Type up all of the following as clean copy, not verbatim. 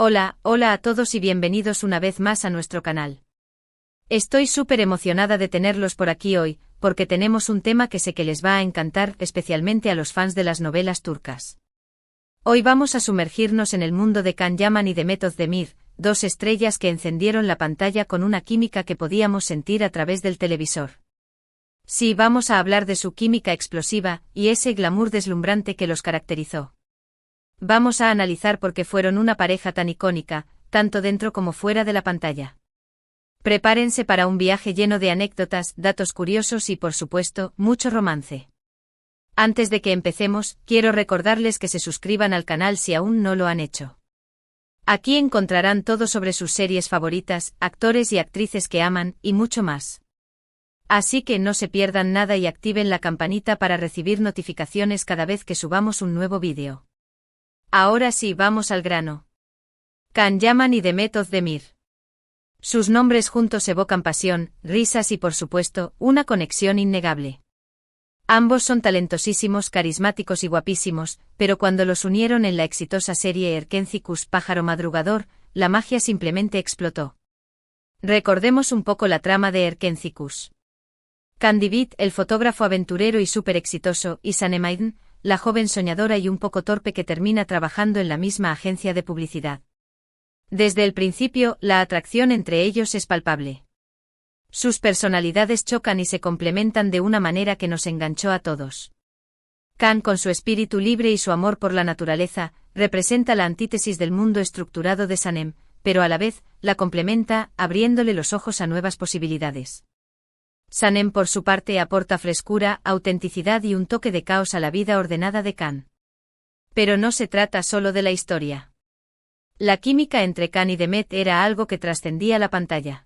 Hola a todos y bienvenidos una vez más a nuestro canal. Estoy súper emocionada de tenerlos por aquí hoy, porque tenemos un tema que sé que les va a encantar, especialmente a los fans de las novelas turcas. Hoy vamos a sumergirnos en el mundo de Can Yaman y Demet Özdemir, dos estrellas que encendieron la pantalla con una química que podíamos sentir a través del televisor. Sí, vamos a hablar de su química explosiva y ese glamour deslumbrante que los caracterizó. Vamos a analizar por qué fueron una pareja tan icónica, tanto dentro como fuera de la pantalla. Prepárense para un viaje lleno de anécdotas, datos curiosos y, por supuesto, mucho romance. Antes de que empecemos, quiero recordarles que se suscriban al canal si aún no lo han hecho. Aquí encontrarán todo sobre sus series favoritas, actores y actrices que aman, y mucho más. Así que no se pierdan nada y activen la campanita para recibir notificaciones cada vez que subamos un nuevo vídeo. Ahora sí, vamos al grano. Can Yaman y Demet Özdemir. Sus nombres juntos evocan pasión, risas y, por supuesto, una conexión innegable. Ambos son talentosísimos, carismáticos y guapísimos, pero cuando los unieron en la exitosa serie Erkenci Kuş Pájaro Madrugador, la magia simplemente explotó. Recordemos un poco la trama de Erkenci Kuş. Candivit, el fotógrafo aventurero y súper exitoso, y Sanem Aydın, la joven soñadora y un poco torpe que termina trabajando en la misma agencia de publicidad. Desde el principio, la atracción entre ellos es palpable. Sus personalidades chocan y se complementan de una manera que nos enganchó a todos. Can, con su espíritu libre y su amor por la naturaleza, representa la antítesis del mundo estructurado de Sanem, pero a la vez, la complementa, abriéndole los ojos a nuevas posibilidades. Sanem, por su parte, aporta frescura, autenticidad y un toque de caos a la vida ordenada de Can. Pero no se trata solo de la historia. La química entre Can y Demet era algo que trascendía la pantalla.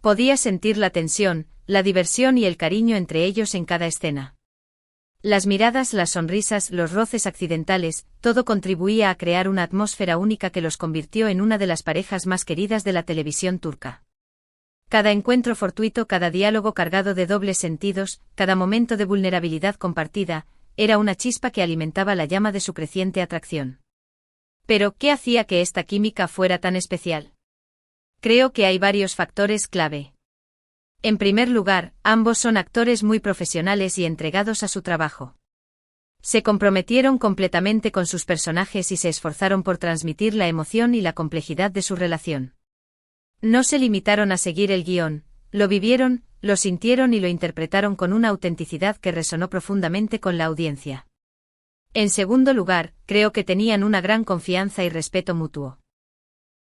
Podías sentir la tensión, la diversión y el cariño entre ellos en cada escena. Las miradas, las sonrisas, los roces accidentales, todo contribuía a crear una atmósfera única que los convirtió en una de las parejas más queridas de la televisión turca. Cada encuentro fortuito, cada diálogo cargado de dobles sentidos, cada momento de vulnerabilidad compartida, era una chispa que alimentaba la llama de su creciente atracción. Pero, ¿qué hacía que esta química fuera tan especial? Creo que hay varios factores clave. En primer lugar, ambos son actores muy profesionales y entregados a su trabajo. Se comprometieron completamente con sus personajes y se esforzaron por transmitir la emoción y la complejidad de su relación. No se limitaron a seguir el guión, lo vivieron, lo sintieron y lo interpretaron con una autenticidad que resonó profundamente con la audiencia. En segundo lugar, creo que tenían una gran confianza y respeto mutuo.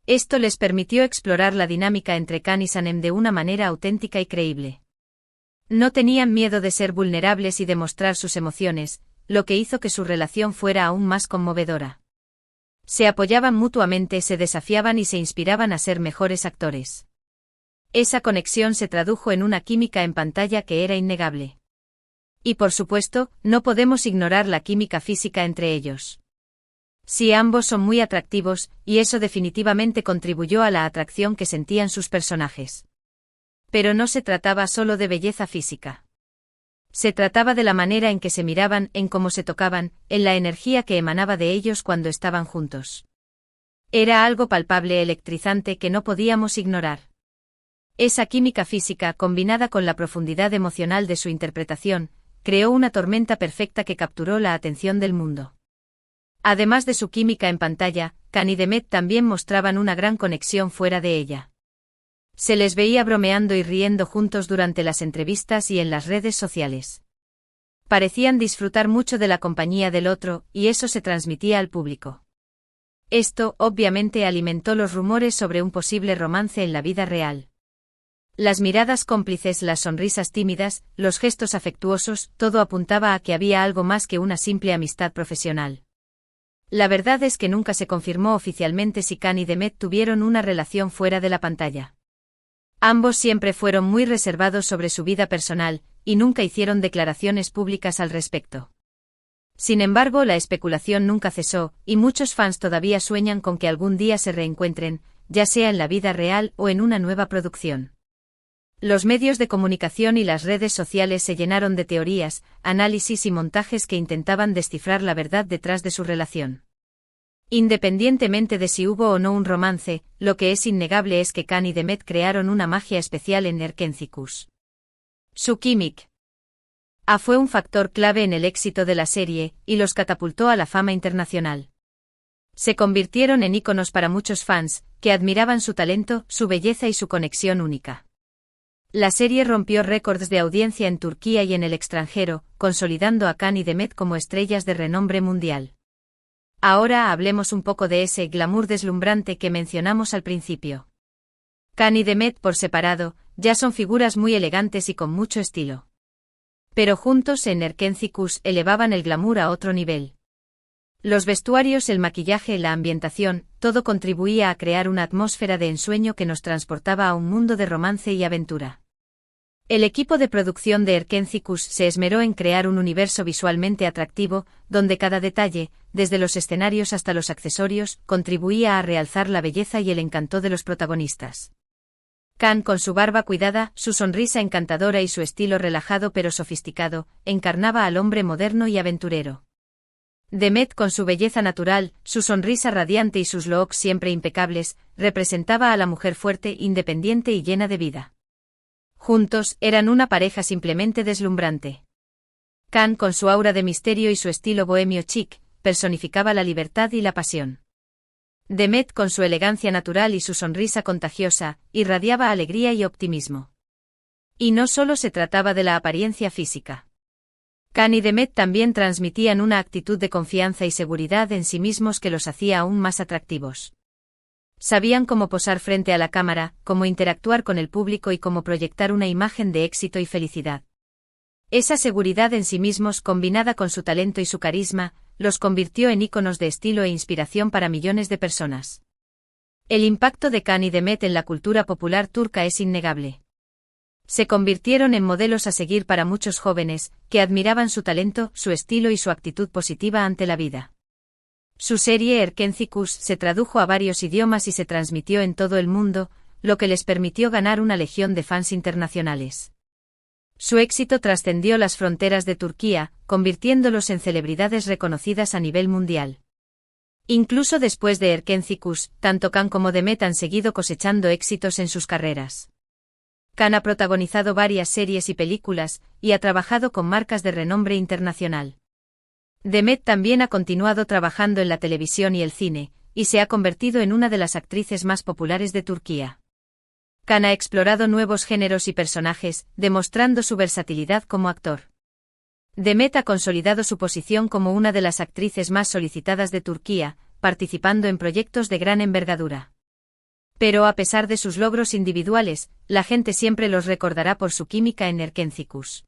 Esto les permitió explorar la dinámica entre Can y Sanem de una manera auténtica y creíble. No tenían miedo de ser vulnerables y de mostrar sus emociones, lo que hizo que su relación fuera aún más conmovedora. Se apoyaban mutuamente, se desafiaban y se inspiraban a ser mejores actores. Esa conexión se tradujo en una química en pantalla que era innegable. Y por supuesto, no podemos ignorar la química física entre ellos. Sí, ambos son muy atractivos, y eso definitivamente contribuyó a la atracción que sentían sus personajes. Pero no se trataba solo de belleza física. Se trataba de la manera en que se miraban, en cómo se tocaban, en la energía que emanaba de ellos cuando estaban juntos. Era algo palpable, electrizante que no podíamos ignorar. Esa química física, combinada con la profundidad emocional de su interpretación, creó una tormenta perfecta que capturó la atención del mundo. Además de su química en pantalla, Can y Demet también mostraban una gran conexión fuera de ella. Se les veía bromeando y riendo juntos durante las entrevistas y en las redes sociales. Parecían disfrutar mucho de la compañía del otro, y eso se transmitía al público. Esto, obviamente, alimentó los rumores sobre un posible romance en la vida real. Las miradas cómplices, las sonrisas tímidas, los gestos afectuosos, todo apuntaba a que había algo más que una simple amistad profesional. La verdad es que nunca se confirmó oficialmente si Can y Demet tuvieron una relación fuera de la pantalla. Ambos siempre fueron muy reservados sobre su vida personal, y nunca hicieron declaraciones públicas al respecto. Sin embargo, la especulación nunca cesó, y muchos fans todavía sueñan con que algún día se reencuentren, ya sea en la vida real o en una nueva producción. Los medios de comunicación y las redes sociales se llenaron de teorías, análisis y montajes que intentaban descifrar la verdad detrás de su relación. Independientemente de si hubo o no un romance, lo que es innegable es que Can y Demet crearon una magia especial en Erkencis. Su química fue un factor clave en el éxito de la serie, y los catapultó a la fama internacional. Se convirtieron en íconos para muchos fans, que admiraban su talento, su belleza y su conexión única. La serie rompió récords de audiencia en Turquía y en el extranjero, consolidando a Can y Demet como estrellas de renombre mundial. Ahora hablemos un poco de ese glamour deslumbrante que mencionamos al principio. Can y Demet por separado, ya son figuras muy elegantes y con mucho estilo. Pero juntos en Erkencis elevaban el glamour a otro nivel. Los vestuarios, el maquillaje, la ambientación, todo contribuía a crear una atmósfera de ensueño que nos transportaba a un mundo de romance y aventura. El equipo de producción de Erkencis se esmeró en crear un universo visualmente atractivo, donde cada detalle, desde los escenarios hasta los accesorios, contribuía a realzar la belleza y el encanto de los protagonistas. Can, con su barba cuidada, su sonrisa encantadora y su estilo relajado pero sofisticado, encarnaba al hombre moderno y aventurero. Demet, con su belleza natural, su sonrisa radiante y sus looks siempre impecables, representaba a la mujer fuerte, independiente y llena de vida. Juntos, eran una pareja simplemente deslumbrante. Can, con su aura de misterio y su estilo bohemio chic, personificaba la libertad y la pasión. Demet, con su elegancia natural y su sonrisa contagiosa, irradiaba alegría y optimismo. Y no solo se trataba de la apariencia física. Can y Demet también transmitían una actitud de confianza y seguridad en sí mismos que los hacía aún más atractivos. Sabían cómo posar frente a la cámara, cómo interactuar con el público y cómo proyectar una imagen de éxito y felicidad. Esa seguridad en sí mismos, combinada con su talento y su carisma, los convirtió en íconos de estilo e inspiración para millones de personas. El impacto de Can y Demet en la cultura popular turca es innegable. Se convirtieron en modelos a seguir para muchos jóvenes, que admiraban su talento, su estilo y su actitud positiva ante la vida. Su serie Erkencis se tradujo a varios idiomas y se transmitió en todo el mundo, lo que les permitió ganar una legión de fans internacionales. Su éxito trascendió las fronteras de Turquía, convirtiéndolos en celebridades reconocidas a nivel mundial. Incluso después de Erkencis, tanto Can como Demet han seguido cosechando éxitos en sus carreras. Can ha protagonizado varias series y películas, y ha trabajado con marcas de renombre internacional. Demet también ha continuado trabajando en la televisión y el cine, y se ha convertido en una de las actrices más populares de Turquía. Can ha explorado nuevos géneros y personajes, demostrando su versatilidad como actor. Demet ha consolidado su posición como una de las actrices más solicitadas de Turquía, participando en proyectos de gran envergadura. Pero a pesar de sus logros individuales, la gente siempre los recordará por su química en Erkencis.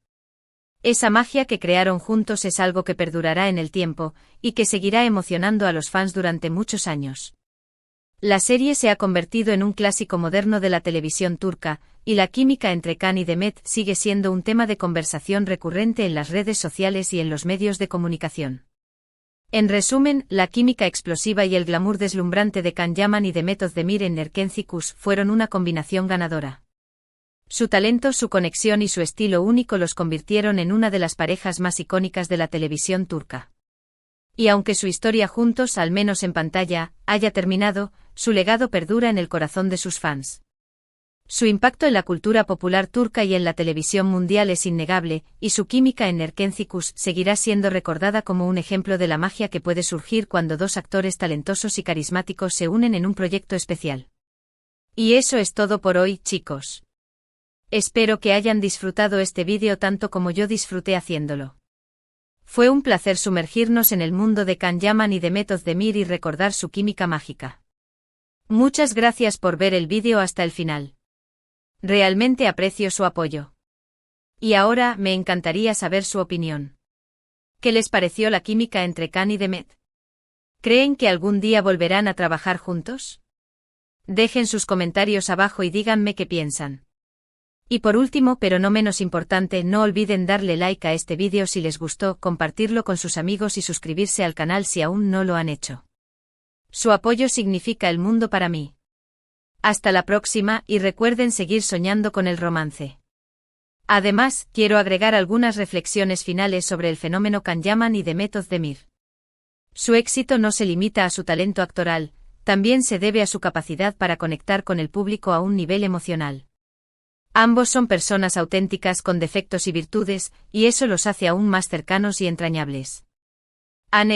Esa magia que crearon juntos es algo que perdurará en el tiempo, y que seguirá emocionando a los fans durante muchos años. La serie se ha convertido en un clásico moderno de la televisión turca, y la química entre Can y Demet sigue siendo un tema de conversación recurrente en las redes sociales y en los medios de comunicación. En resumen, la química explosiva y el glamour deslumbrante de Can Yaman y Demet Özdemir en Erkencis fueron una combinación ganadora. Su talento, su conexión y su estilo único los convirtieron en una de las parejas más icónicas de la televisión turca. Y aunque su historia juntos, al menos en pantalla, haya terminado, su legado perdura en el corazón de sus fans. Su impacto en la cultura popular turca y en la televisión mundial es innegable, y su química en Erkencis seguirá siendo recordada como un ejemplo de la magia que puede surgir cuando dos actores talentosos y carismáticos se unen en un proyecto especial. Y eso es todo por hoy, chicos. Espero que hayan disfrutado este vídeo tanto como yo disfruté haciéndolo. Fue un placer sumergirnos en el mundo de Can Yaman y Demet Özdemir y recordar su química mágica. Muchas gracias por ver el vídeo hasta el final. Realmente aprecio su apoyo. Y ahora me encantaría saber su opinión. ¿Qué les pareció la química entre Can y Demet? ¿Creen que algún día volverán a trabajar juntos? Dejen sus comentarios abajo y díganme qué piensan. Y por último, pero no menos importante, no olviden darle like a este vídeo si les gustó, compartirlo con sus amigos y suscribirse al canal si aún no lo han hecho. Su apoyo significa el mundo para mí. Hasta la próxima y recuerden seguir soñando con el romance. Además, quiero agregar algunas reflexiones finales sobre el fenómeno Can Yaman y Demet Özdemir. Su éxito no se limita a su talento actoral, también se debe a su capacidad para conectar con el público a un nivel emocional. Ambos son personas auténticas con defectos y virtudes, y eso los hace aún más cercanos y entrañables. Han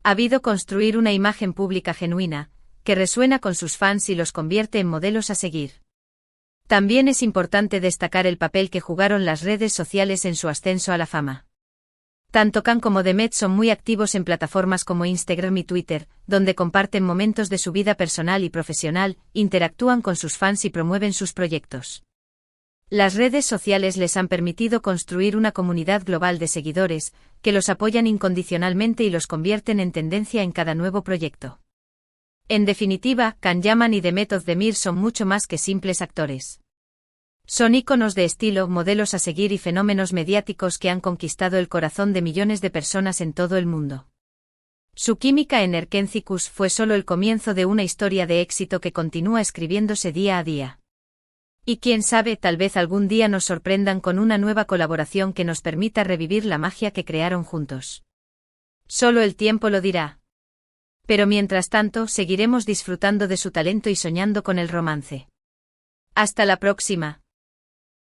sabido construir una imagen pública genuina, que resuena con sus fans y los convierte en modelos a seguir. También es importante destacar el papel que jugaron las redes sociales en su ascenso a la fama. Tanto Kang como Demet son muy activos en plataformas como Instagram y Twitter, donde comparten momentos de su vida personal y profesional, interactúan con sus fans y promueven sus proyectos. Las redes sociales les han permitido construir una comunidad global de seguidores, que los apoyan incondicionalmente y los convierten en tendencia en cada nuevo proyecto. En definitiva, Can Yaman y Demet Özdemir son mucho más que simples actores. Son íconos de estilo, modelos a seguir y fenómenos mediáticos que han conquistado el corazón de millones de personas en todo el mundo. Su química en Erkencikus fue solo el comienzo de una historia de éxito que continúa escribiéndose día a día. Y quién sabe, tal vez algún día nos sorprendan con una nueva colaboración que nos permita revivir la magia que crearon juntos. Solo el tiempo lo dirá. Pero mientras tanto, seguiremos disfrutando de su talento y soñando con el romance. Hasta la próxima.